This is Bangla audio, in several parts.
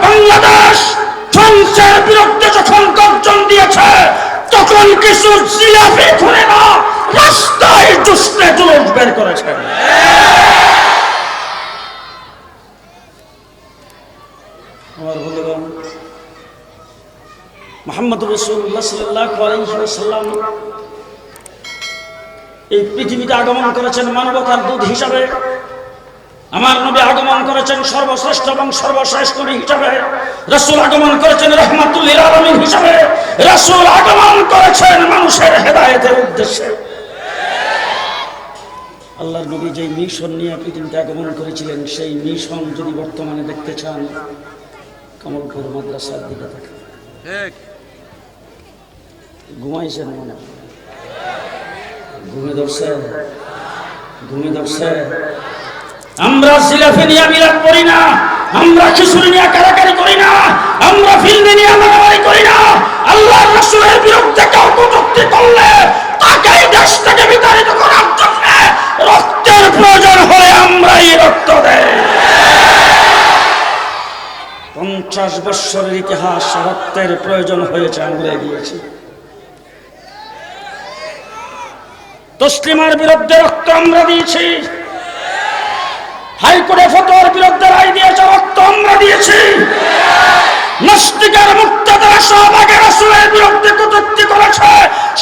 বাংলাদেশ ফ্রান্সের বিরুদ্ধে যখন গর্জন দিয়েছে, তখন কিছু জিলাপি খুলে না রাস্তায় জুসতে জুলুস বের করেছে। আমার বন্ধুগণ, মুহাম্মদ রাসূলুল্লাহ সাল্লাল্লাহু আলাইহি ওয়াসাল্লাম এই পৃথিবীতে আগমন করেছেন মানবতার দূত হিসাবে। আমার নবী আগমন করেছেন সর্বশ্রেষ্ঠ এবং সর্বশেষ নবী হিসাবে। রাসূল আগমন করেছেন রাহমাতুল লিল আলামিন হিসাবে। রাসূল আগমন করেছেন মানুষের হেদায়েতের উদ্দেশ্যে। আল্লাহর নবী যে মিশন নিয়ে পৃথিবীতে আগমন করেছিলেন, সেই মিশন যদি বর্তমানে দেখতে চান, কমলপুর মাদ্রাসার দিকে তাকান। ঘুমাইছেন মনে হয়? ঘুমে ধরছে। আমরা জিলাপি নিয়ে মিলাদ করি না, আমরা খিচুড়ি নিয়ে কারাকারি করি না, আমরা ফিল্মি নিয়ে মারামারি করি না। আল্লাহর রাসূলের বিরুদ্ধে কেউ কটূক্তি করলে তাকে দেশ থেকে বিতাড়িত করার জন্য রক্তের প্রয়োজন হলে আমরাই রক্ত দেই। 50 বছরের ইতিহাস, রক্তের প্রয়োজন হয়েছে, আমরা গিয়েছি। তসলিমার বিরুদ্ধে রক্ত আমরা দিয়েছি, হাইকোর্টে ফতোয়ার বিরুদ্ধে রায় দিয়েছে, রক্ত আমরা দিয়েছি। নাস্তিকের মুক্তাদার শাহবাগের রাসূলের বিরুদ্ধে কটূক্তি করেছে,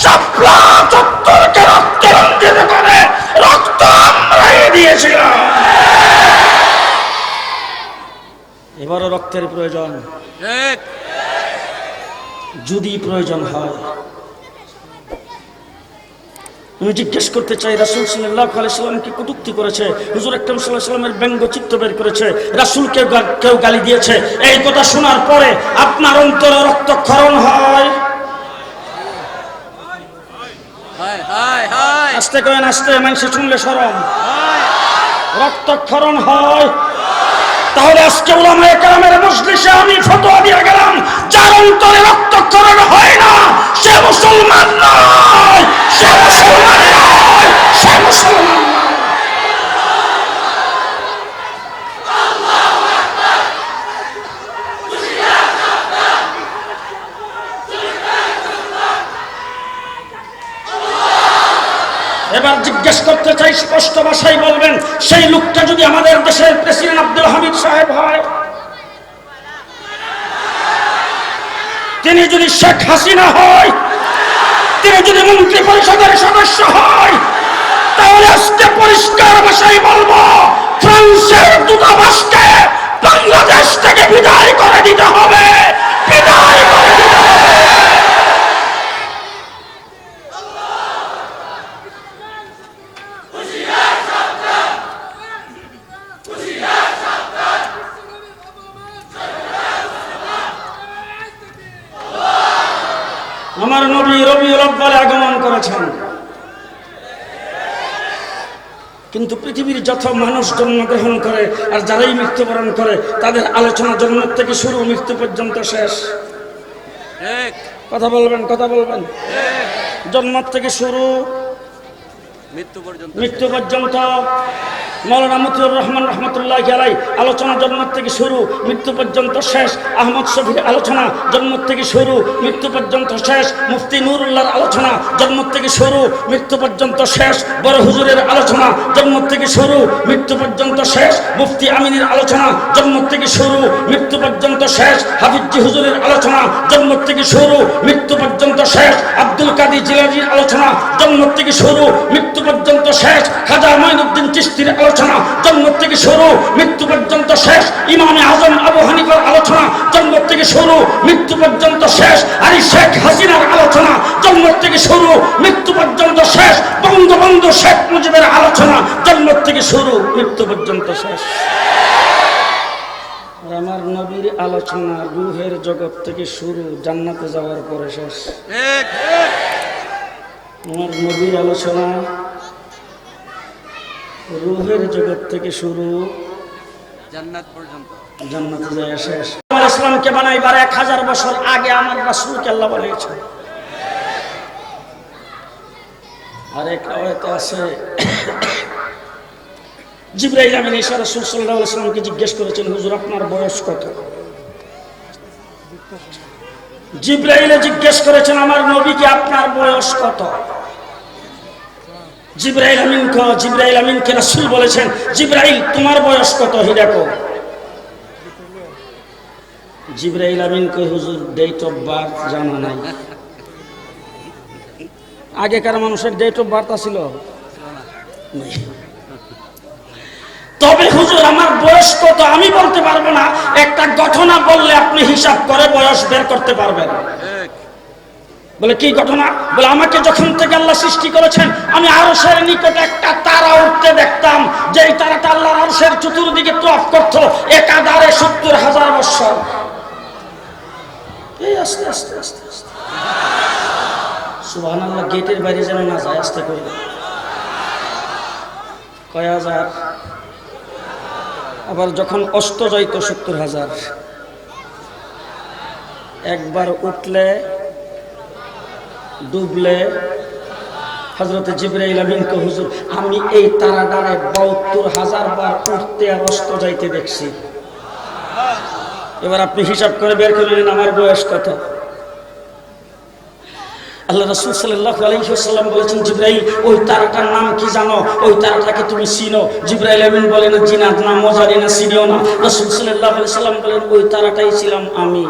শাপলা চত্বরকে রক্তে রঞ্জিত করে রক্ত আমরাই দিয়েছিলাম। এবারও রক্তের প্রয়োজন, যদি প্রয়োজন হয়। আমি জিজ্ঞেস করতে চাই, রাসূল সাল্লাল্লাহু আলাইহি ওয়াসাল্লাম কি কটূক্তি করেছে? হুজুর আকরাম সাল্লাল্লাহু আলাইহি ওয়াসাল্লামের ব্যঙ্গচিত্র বের করেছে, রাসূলকে কেউ গালি দিয়েছে। এই কথা শোনার পরে আপনার অন্তরে রক্তক্ষরণ হয়? আস্তে করেন, আস্তে, মানুষ শুনলে শরম। রক্তক্ষরণ হয়? তাহলে আজকে উলামায়ে কেরামের মজলিসে আমি ফতোয়া দিয়ে গেলাম, যার অন্তরে রক্তক্ষরণ হয় না সে মুসলমান নয়, সে মুসলমান নয়, সে মুসলমান নয়। এবার জিজ্ঞেস করতে চাই, স্পষ্ট ভাষায় বলবেন, সেই লোকটা যদি আমাদের দেশের প্রেসিডেন্ট আব্দুল হামিদ সাহেব হয়, তিনি যদি শেখ হাসিনা হয়, তিনি যদি মন্ত্রী পরিষদের সদস্য হয়, তাহলে আজকে পরিষ্কার ভাষায় বলবো, ফ্রান্সের দূতাবাসকে বাংলাদেশ থেকে বিদায় করে দিতে হবে, বিদায় করে দিতে হবে। আমার নবী রবিউল আউয়ালে আগমন করেছেন, কিন্তু পৃথিবীর যত মানুষ জন্মগ্রহণ করে আর যারাই মৃত্যুবরণ করে, তাদের আলোচনা জন্ম থেকে শুরু, মৃত্যু পর্যন্ত শেষ। কথা বলবেন, কথা বলবেন। জন্ম থেকে শুরু, মৃত্যু পর্যন্ত। মৌলানা মতিউর রহমান রহমতুল্লাহ আলাইহি আলোচনা জন্ম থেকে শুরু, মৃত্যু পর্যন্ত শেষ। আহমদ শফির আলোচনা জন্ম থেকে শুরু, মৃত্যু পর্যন্ত শেষ। মুফতি নুরুল্লাহর আলোচনা জন্ম থেকে শুরু, মৃত্যু পর্যন্ত শেষ। বড় হুজুরের আলোচনা জন্ম থেকে শুরু, মৃত্যু পর্যন্ত শেষ। মুফতি আমিনের আলোচনা জন্ম থেকে শুরু, মৃত্যু পর্যন্ত শেষ। হাফিজি হুজুরের আলোচনা জন্ম থেকে শুরু, মৃত্যু পর্যন্ত শেষ। আব্দুল কাদের জিলানীর আলোচনা জন্ম থেকে শুরু, মৃত্যু পর্যন্ত শেষ। খাজা মঈনুদ্দিন চিশতির আলোচনা জন্ম থেকে শুরু, মৃত্যু পর্যন্ত শেষ। ইমামে আজম আবু হানিফার আলোচনা জন্ম থেকে শুরু, মৃত্যু পর্যন্ত শেষ। আর শেখ হাসিনার আলোচনা জন্ম থেকে শুরু, মৃত্যু পর্যন্ত শেষ। বঙ্গবন্ধু শেখ মুজিবের আলোচনা জন্ম থেকে শুরু, মৃত্যু পর্যন্ত শেষ। আমার নবীর আলোচনা রূহের জগৎ থেকে শুরু, জান্নাতে যাওয়ার পরে শেষ। আমার নবীর আলোচনা রূহের জগৎ থেকে শুরু, জান্নাত পর্যন্ত, জান্নাতে যায় শেষ। ইসলামকে বানাইবার 1000 বছর আগে আমার রাসূলকে আল্লাহ বানিয়েছেন। আরেক আয়াতে আছে, জিবরাইল আমিন এসে রাসূল সাল্লাল্লাহু আলাইহি ওয়াসাল্লামকে জিজ্ঞেস করেছেন, হুজুর আপনার বয়স কত? জিবরাইলে জিজ্ঞেস করেছেন আমার নবীকে আপনার বয়স কত? জিবরাইল আমিনকে রাসূল বলেছেন জিবরাইল তোমার বয়স কত দেখো। জিবরাইল আমিন কই হুজুর ডেট অফ বার্থ জানা নাই। আগেকার মানুষের ডেট অফ বার্থ ছিল, তবে হুজুর আমার বয়স কত আমি বলতে পারবো না, একটা ঘটনা বললে আপনি হিসাব করে বয়স বের করতে পারবেন। বলে কি ঘটনা? বলে আমাকে যখন থেকে আল্লাহ সৃষ্টি করেছেন আমি আরশের নিকটে একটা তারা উঠতে দেখতাম, যেই তারাটা আল্লাহর আরশের চতুর্দিকে তওয়াফ করত একাধারে ৭০,০০০ বছর। এই আস্তে আস্তে আস্তে আস্তে সুবহানাল্লাহ, গেটের বাইরে যেন না যায়, আস্তে করে। কয় হাজার? আবার যখন অস্ত যাইত ৭০,০০০। একবার উঠলে ডুবলে হযরতে জিবরাইল আমিন কো হুজুর আমি এই তারাটারে ৭২,০০০ বার উঠতে আর অস্ত যাইতে দেখছি। এবার আপনি হিসাব করে বের করে নিন আমার বয়স কত। আল্লাহ রাসূল সাল্লাল্লাহু আলাইহি ওয়াসাল্লাম বলেছেন জিবরাইল ওই তারাটার নাম কি জানো? ওই তারাটাকে তুমি চিনো? জিবরাইল আমিন বলেন জিনাত না, মজারি না, চিনিও না। রাসূল সাল্লাল্লাহু আলাইহি ওয়াসাল্লাম বলেন ওই তারাটাই ছিলাম আমি।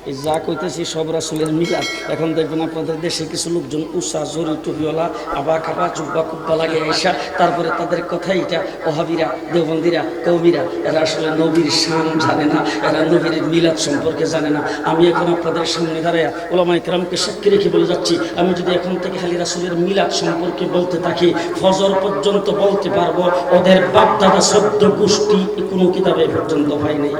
এই যা কইতেছি সব রাসূলের মিলাদ। এখন দেখবেন আপনাদের দেশে কিছু লোকজন উষা জরি টুপিওয়ালা আবা খাবা জুব্বা কুব্বা লাগে আইসা, তারপরে তাদের কথা এটা ওহাবিরা, দেওবন্দিরা, কওমিরা, এরা আসলে নবীর শান জানে না, এরা নবীর মিলাদ সম্পর্কে জানে না। আমি এখন আপনাদের সামনে দাঁড়ায় উলামায়ে কেরামকে সাক্ষী রেখে বলে যাচ্ছি, আমি যদি এখন থেকে খালি রাসূলের মিলাদ সম্পর্কে বলতে থাকি ফজর পর্যন্ত বলতে পারবো। ওদের বাপ দাদা ১৪ গোষ্ঠী কোনো কিতাবে পর্যন্ত পাই নাই।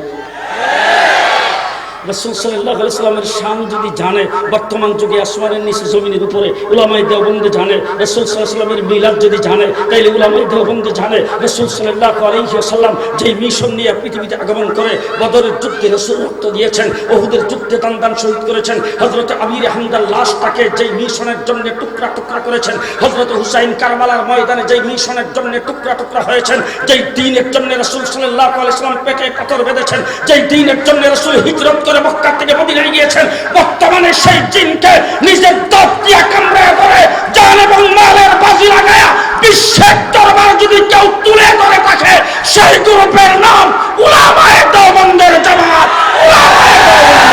রাসূল সাল্লাল্লাহু আলাইহি ওয়াসাল্লামের শান যদি জানে বর্তমান যুগে আসমানের নিচে জমিনের উপরে উলামায়ে দেওবন্দ জানে, রাসূল সাল্লাল্লাহু আলাইহি ওয়াসাল্লামের মিলাদ যদি জানে তাইলে উলামায়ে দেওবন্দ জানে রাসূল সাল্লাল্লাহু আলাইহি ওয়াসাল্লাম যেই মিশন নিয়ে পৃথিবীতে আগমন করে বদরের যুদ্ধে রাসূল রক্ত দিয়েছেন, উহুদের যুদ্ধে দান শহীদ করেছেন, হযরত আমির হামদার লাশটাকে যেই মিশনের জন্য টুকরা টুকরা করেছেন, হযরত হুসাইন কারবালার ময়দানে যেই মিশনের জন্য টুকরা টুকরা হয়েছেন, যেই দ্বীনের জন্য রাসূল সাল্লাল্লাহু আলাইহি ওয়াসাল্লাম পেটে পাথর বেঁধেছেন, যেই দ্বীনের জন্য রাসূল হিজরত করে মক্কা থেকে মদিনায় গিয়েছেন, বর্তমানে সেই জিনকে নিজের দাঁত দিয়ে কামড়ে ধরে জান এবং মালের বাজি লাগায়া বিশ্বের দরবার যদি কেউ তুলে ধরে থাকে সেই গ্রুপের নাম উলামায়ে দেওবন্দের জামাত। উলামায়ে দেওবন্দ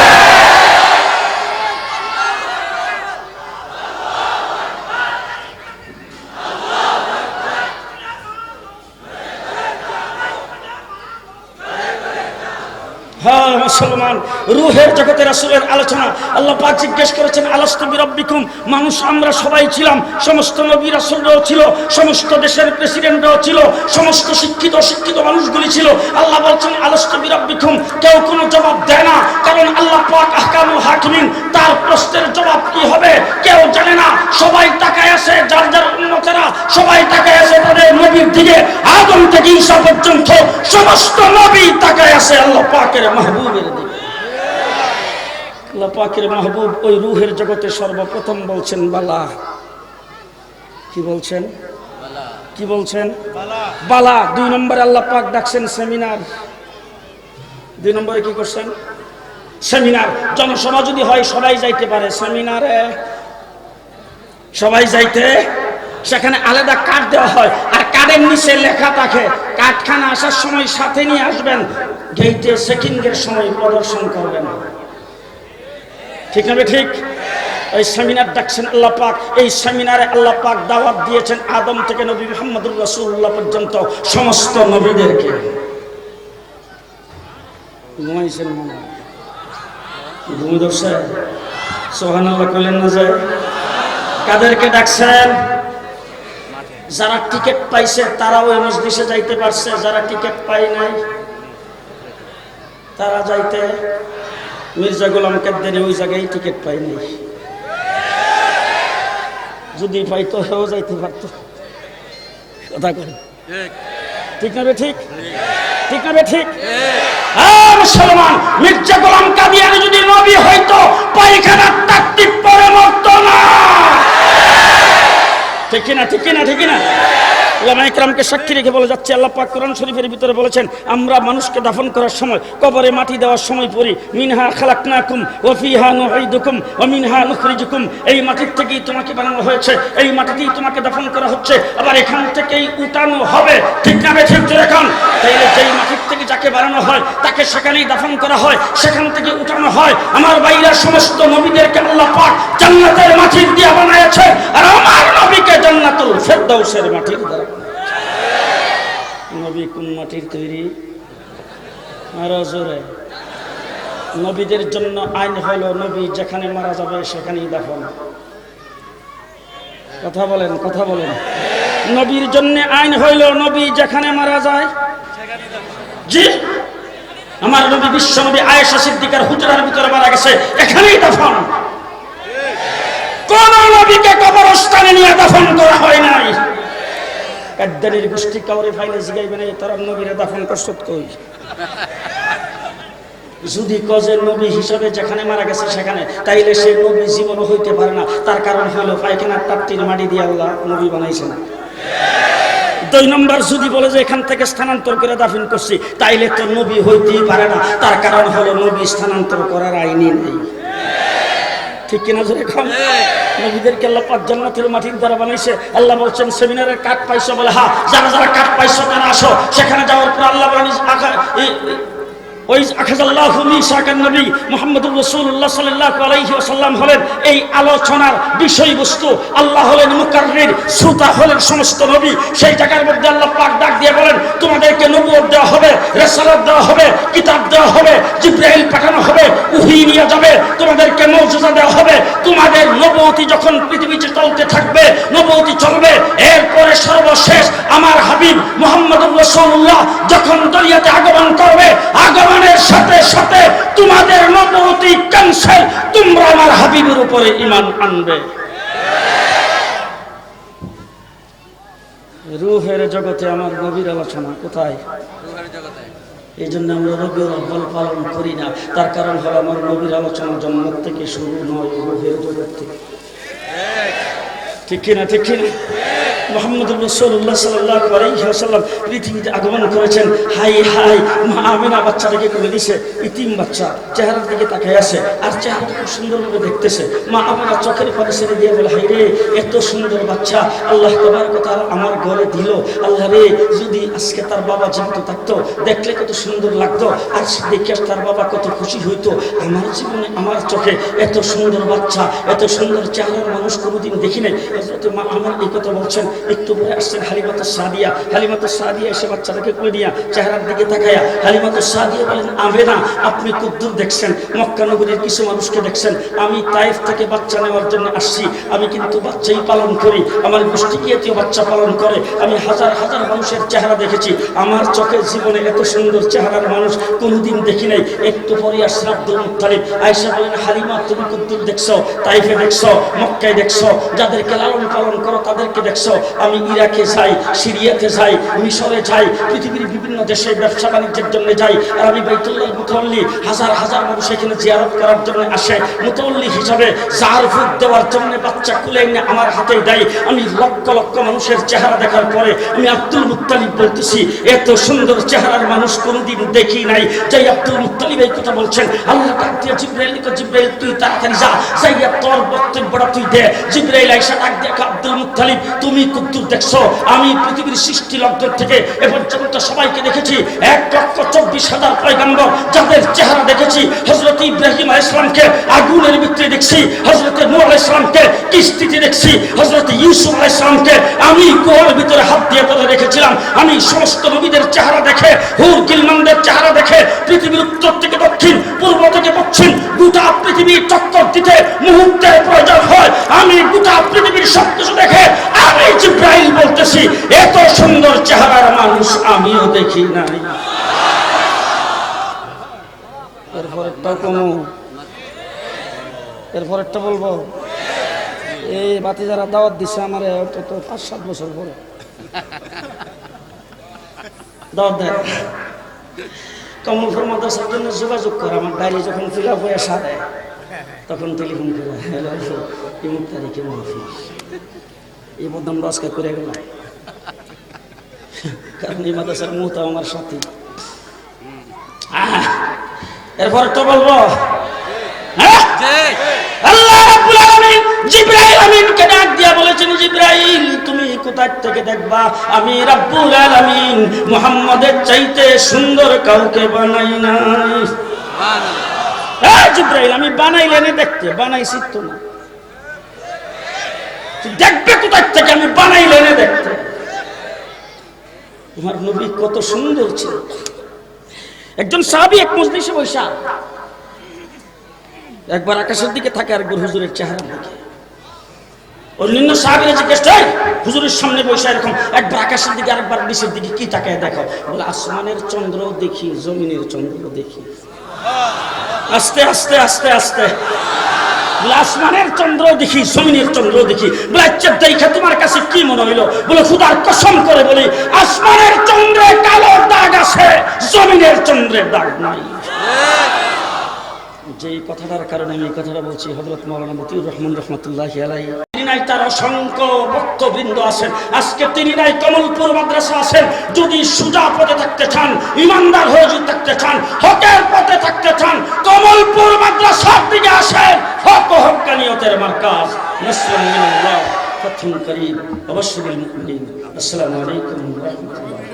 মুসলমান রূহের জগতে রাসূলের আলোচনা। আল্লাহ পাক জিজ্ঞেস করেছেন আলাস্তু বিরাব্বিকুম, মানুষ আমরা সবাই ছিলাম, সমস্ত নবী রাসূলরাও ছিল, সমস্ত দেশের প্রেসিডেন্টরাও ছিল, সমস্ত শিক্ষিত মানুষগুলি ছিল। আল্লাহ বলছেন আলাস্তু বিরাব্বিকুম, কেউ কোনো জবাব দেয় না, কারণ আল্লাহ পাক আহকামুল হাকিমিন, তার প্রশ্নের জবাব কি হবে কেউ জানে না। সবাই তাকায় আছে, যার যার উম্মতেরা সবাই তাকায় আছে তাদের নবীর দিকে, আদম থেকে ঈসা পর্যন্ত সমস্ত নবী তাকায় আছে আল্লাহ পাকের মাহবুবের দিকে। আল্লাহ পাকের মাহবুব ওই রূহের জগতে সর্বপ্রথম বলছেন বালা। কি বলছেন? কি বলছেন? বালা। ২ নম্বরে আল্লাহ পাক ডাকছেন সেমিনার। ২ নম্বরে কি করছেন? সেমিনার। জনসভা যদি হয় সবাই যাইতে পারে, সেমিনারে সবাই যাইতে, সেখানে আলাদা কার্ড দেওয়া হয়, আর কার্ডের নিচে লেখা থাকে কার্ডখানা আসার সময় সাথে নিয়ে আসবেন, গেইটে চেকিংয়ের সময় প্রদর্শন করবেন। ঠিক না? ঠিক। এই সেমিনার ডাকছেন আল্লাহ পাক। এই সেমিনারে আল্লাহ পাক দাওয়াত দিয়েছেন আদম থেকে নবী মুহাম্মদুর রাসূলুল্লাহ পর্যন্ত সমস্ত নবীদেরকে। ঘুমাইছেন মনে হয়? ঘুম ধরছে? সুবহানাল্লাহ কইলেন না যায়? কাদেরকে ডাকছেন? যারা টিকিট পাইছে তারা ওই মজলিসে যাইতে পারছে, যারা টিকিট পায় নাই তারা যাইতে। মির্জা গোলাম কাদ্দারি ওই জায়গায় টিকিট পাই নাই, যদি পাইতো সেও যাইতে পারত। কথা করেন ঠিক না? ঠিক। ঠিক না? ঠিক। মুসলমান, মির্জা গোলাম কাদিয়ানী যদি নবী হইতো পায়খানার তাকতিব পরে মরতো না। ঠিক কিনা? ঠিক কিনা? ঠিক কিনা? উলামা ইকরামকে সাক্ষী রেখে বলে যাচ্ছে, আল্লাহ পাক কোরআন শরীফের ভিতরে বলেছেন, আমরা মানুষকে দাফন করার সময়, কবরে মাটি দেওয়ার সময় পড়ি, মিনহা খালাকনাকুম ওয়া ফিহা নুঈদুকুম ওয়া মিনহা নুখরিজুকুম। এই মাটির থেকেই তোমাকে বানানো হয়েছে, এই মাটিতেই তোমাকে দাফন করা হচ্ছে, আবার এখান থেকেই উঠানো হবে। ঠিক না ঠিক জোরে এখন? তাইলে যেই মাটির থেকে যাকে বানানো হয় তাকে সেখানেই দাফন করা হয়, সেখান থেকে উঠানো হয়। আমার বাইরা সমস্ত নবীদেরকে আল্লাহ পাক জান্নাতের মাটির দিয়ে বানাইছে, আর আমার নবীকে জান্নাতুল ফেরদাউসের মাটির দ্বারা। নবী কোন মাটির তৈরি? আরো জোরে। নবীদের জন্য আইন হলো, নবী যেখানে মারা যাবে সেখানেই দাফন। কথা বলেন, কথা বলেন। নবীর জন্য আইন হইল, নবী যেখানে মারা যায়। জি, আমার নবী বিশ্ব নবী আয়েশা সিদ্দিকার হুজরার ভিতরে মারা গেছে, এখানেই দাফন। কোন নবীকে কবরস্থানে নিয়ে দাফন করা হয় নাই। কাদ্দারির গোষ্ঠী কাউরে ফাইলে জিগাইবে না তারা নবীরে দাফন করছত কই? যদি কজে নবী হিসাবে যেখানে মারা গেছে সেখানে, তাইলে সে নবী জীবন হইতে পারে না। তার কারণ হলো পায়খানার টাট্টির মাটি দিয়ে আল্লাহ নবী বানাইছে না। 2 নম্বর যদি বলে যে এখান থেকে স্থানান্তর করে দাফন করছি, তাইলে তো নবী হইতেই পারে না। তার কারণ হলো নবী স্থানান্তর করার আইনই নেই। ঠিক কিনা জোরে কম? নবীদেরকে আল্লাহ পাক জান্নাতের মাটির দ্বারা বানাইছে। আল্লাহ বলছেন সেমিনারের কাঠ পাইছো বলে, হ্যাঁ, যারা যারা কাঠ পাইছো তারা আসো। সেখানে যাওয়ার পর আল্লাহ বলেন, ওই আখাযাল্লাহু মিসাকান নবী মুহাম্মদুর রাসূলুল্লাহ সাল্লাল্লাহু আলাইহি ওয়াসাল্লাম হলেন এই আলোচনার বিষয়বস্তু। আল্লাহ হলেন মুকাররির, শ্রোতা হলেন সমস্ত নবী। সেই জায়গার মধ্যে আল্লাহ পাক ডাক দিয়ে বলেন, তোমাদেরকে নবুয়ত দেওয়া হবে, রিসালাত দেওয়া হবে, কিতাব দেওয়া হবে, জিবরাইল পাঠানো হবে, ওহী নিয়ে যাবে, তোমাদেরকে মুজিজা দেওয়া হবে। তোমাদের নবুয়তি যখন পৃথিবীতে চলতে থাকবে, নবুয়তি চলবে, এরপরে সর্বশেষ আমার হাবিব মুহাম্মদুর রাসূলুল্লাহ যখন দুনিয়াতে আগমন করবে, আগমনের সাথে সাথে তোমাদের নবুয়তি ক্যান্সেল, তোমরা আমার হাবিবের উপরে ঈমান আনবে। রূহের জগতে আমার নবীর আলোচনা কোথায়? রূহের জগতে। এই জন্য আমরা রবিউল আউয়াল পালন করি না। তার কারণ হলো আমার নবীর আলোচনা জন্ম থেকে শুরু নয়, রূহের জগৎ থেকে। ঠিক কিনা? ঠিক কিনা? মুহাম্মদুর রাসূলুল্লাহ সাল্লাল্লাহু আলাইহি ওয়াসাল্লাম পৃথিবীতে আগমন করেছেন। হাই হাই মা আমিনা বাচ্চাটাকে কোলে দিয়েছে, ইতিম বাচ্চা, চেহারার দিকে তাকিয়ে আছে, আর চেহারাটা খুব সুন্দরভাবে দেখতেছে। মা আমিনা চোখের পানি ছেড়ে দিয়ে বলে, হাই রে, এত সুন্দর বাচ্চা আল্লাহ তাবারক ওয়া তাআলা আমার ঘরে দিল। আল্লাহ রে, যদি আজকে তার বাবা জীবিত থাকতো, দেখলে কত সুন্দর লাগতো, আর দেখে তার বাবা কত খুশি হইতো। আমার জীবনে আমার চোখে এত সুন্দর বাচ্চা, এত সুন্দর চেহারার মানুষ কোনোদিন দেখি নাই। হযরত মা আমার এই কথা বলছেন। একটু পরে আসছেন হালিমাতুস সাদিয়া। হালিমাতুস সাদিয়া এসে বাচ্চাটাকে কোলে নিয়ে চেহারার দিকে তাকায়া হালিমাতুস সাদিয়া বলেন, আমেনা, আপনি খুব দূর দেখছেন, মক্কা নগরীর কিছু মানুষকে দেখছেন, আমি তাইফ থেকে বাচ্চা নেওয়ার জন্য আসছি। আমি কিন্তু বাচ্চাই পালন করি, আমার গোষ্ঠী জাতীয় বাচ্চা পালন করে। আমি হাজার হাজার মানুষের চেহারা দেখেছি, আমার চোখের জীবনে এত সুন্দর চেহারার মানুষ কোনোদিন দেখি নাই। একটু পরে আসছেন আব্দুল মুত্তালিব। আয়েশা বলেন, হালিমা, তুমি খুব দূর দেখছো, তাইফে দেখছো, মক্কায় দেখছো, যাদেরকে লালন পালন করো তাদেরকে দেখছো। আমি ইরাকে যাই, সিরিয়াতে যাই, মিশরে যাই, পৃথিবীর বিভিন্ন দেশে ব্যবসা বাণিজ্যের জন্য যাই, আর আমি বাইতুল্লাহ মুতাওয়াল্লি, হাজার হাজার মানুষ এখানে জিয়ারত করার জন্য আসে। মুতাওয়াল্লি হিসাবে জার ফুক দেওয়ার জন্য বাচ্চা কুলে এনে আমার হাতে দেয়। আমি লক্ষ লক্ষ মানুষের চেহারা দেখার পরে আমি আব্দুল মুত্তালিব বলতেছি, এত সুন্দর চেহারার মানুষ কোনোদিন দেখি নাই। যাই আব্দুল মুত্তালিব এই কথা বলছেন, আল্লাহ ডাক দিয়ে জিবরাইলকে, জিবরাইল তুই তাড়াতাড়ি যা, যাইয়া তোর বক্তব্যটা তুই দে। জিবরাইল আয়েশা ডাক দিয়ে, আব্দুল মুত্তালিব, তুমি কুদ্দুর দেখছো, আমি পৃথিবীর সৃষ্টি লগ্ন থেকে এ পর্যন্ত সবাইকে দেখেছি 1,24,000 পয়গম্বর, যাদের চেহারা দেখেছি। হযরত ইব্রাহিম আলাইহিস সালামকে আগুনের ভিতরে দেখছি, হযরত নূহ আলাইহিস সালামকে কিস্তিতে দেখছি, হযরত ইউসুফ আলাইহিস সালামকে আমি কুয়ার ভিতরে হাত দিয়ে ধরে রেখেছিলাম। আমি সমস্ত নবীদের চেহারা দেখে, হুর গিলমানদের চেহারা দেখে, পৃথিবীর উত্তর থেকে দক্ষিণ, পূর্ব থেকে পশ্চিম, গোটা পৃথিবীর চক্কর দিতে মুহূর্তের প্রয়োজন হয়। আমি গোটা পৃথিবীর সবকিছু দেখে আমি জিবরাইল বলতেছি, এত সুন্দর চেহারার মানুষ আমিও দেখি নাই। এরপরেরটা বলবো, এই বাতি যারা দাওয়াত দিচ্ছে আমার তো 5-7 বছর পরে দাওয়াত দেয়। কমলপুর মাদ্রাসার জন্য যোগাযোগ করে, আমার ডায়েরি যখন ফিল আপ হয়ে সারে তখন টেলিফোন করে, হ্যালো, ইমুক তারিখে মাহফিল, এই বদনাম আজকে করে গেলাম। কারণ এই মাদ্রাসার মুহূর্তে আমার সাথে। এরপরে তো বলবো আল্লাহ রাব্বুল আলামিন জিবরাইল আমিনকে ডাক দিয়া বলেছেন, জিবরাইল তুমি কোথা থেকে দেখবা আমি রাব্বুল আলামিন মুহাম্মাদের চাইতে সুন্দর কাউকে বানাই নাই। সুবহানাল্লাহ। জিবরাইল আমি বানাইলেনে দেখতে, বানাইছি তো না, দেখবে কোথা থেকে আমি বানাইলেনে দেখতে। তোমার নবী কত সুন্দর ছিল। একজন সাহাবী এক মজলিসে বসা একবার আকাশের দিকে থাকে, আরেকবার হুজুরের চেহারার দিকে। অন্যান্য সাহাবীরা জিজ্ঞেস করে, হুজুরের সামনে বসে এরকম একবার আকাশের দিকে আরেকবার নিচের দিকে কি তাকায় দেখো? বলে আসমানের চন্দ্র দেখি, জমিনের চন্দ্র দেখি। আস্তে আস্তে আস্তে আস্তে বলে আসমানের চন্দ্র দেখি, জমিনের চন্দ্র দেখি। বলে আচ্ছা দেখে তোমার কাছে কি মনে হইলো? বলে খোদার কসম করে বলি আসমানের চন্দ্রে কালো দাগ আছে, জমিনের চন্দ্রে দাগ নাই। যে কথাটার কারণে আমি কথাটা বলছি, হযরত মাওলানা মতিউর রহমান রাহমাতুল্লাহি আলাইহি তিনি নাই, তার অসংখ্য ভক্তবৃন্দ আছেন। আজকে তিনি নাই, কমলপুর মাদ্রাসা আছেন। যদি সুজা পথে থাকতে চান, ইমানদার হয়ে যদি থাকতে চান, হকের পথে থাকতে চান, কমলপুর মাদ্রাসার দিকে আসেন। হক ও হক্কানিয়তের মার্কাজ, নাসরুন মিনাল্লাহ, ফাতহুন করিম, ওয়া বাশশিরিল মুমিনিন। আসসালামু আলাইকুম ওয়া রাহমাতুল্লাহ।